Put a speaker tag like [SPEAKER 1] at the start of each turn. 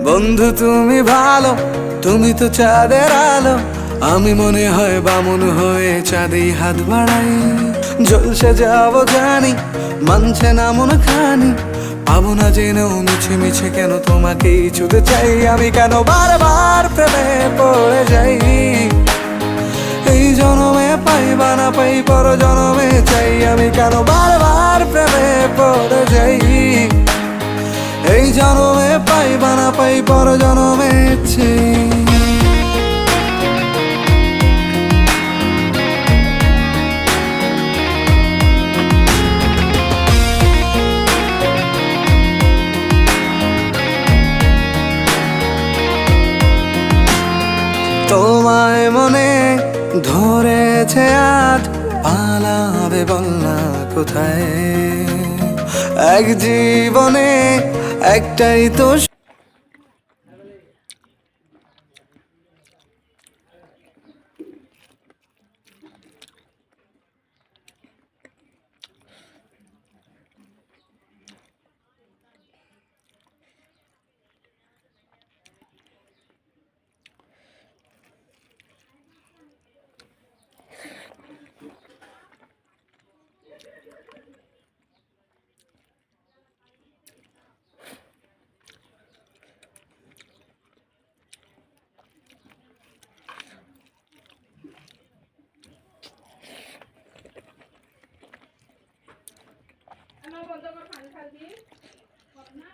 [SPEAKER 1] বন্ধু তুমি ভালো, তুমি তো চাঁদের আলো, আমি মনে হয় বামুন হয়ে চাঁদে হাত বাড়াই। জলসে যাবো জানি, মানছে না মন খানি, পাবো না জেনেও মিছে মিছে কেন তোমাকেই ছুতে চাই। আমি কেন বারবার প্রেমে পড়ে যাই, এই জনমে পাই বা না পাই পর জনমে চাই। আমি কেন বারবার প্রেমে পড়ে যাই, এই জনমে পাই বা না পাই পর জনমে চাই। তোমায় মনে ধরেছে আজ, পালাবে বল না কোথায়? এক জীবনে একটাই তো
[SPEAKER 2] বন্ধ কর, পানি খাবি না।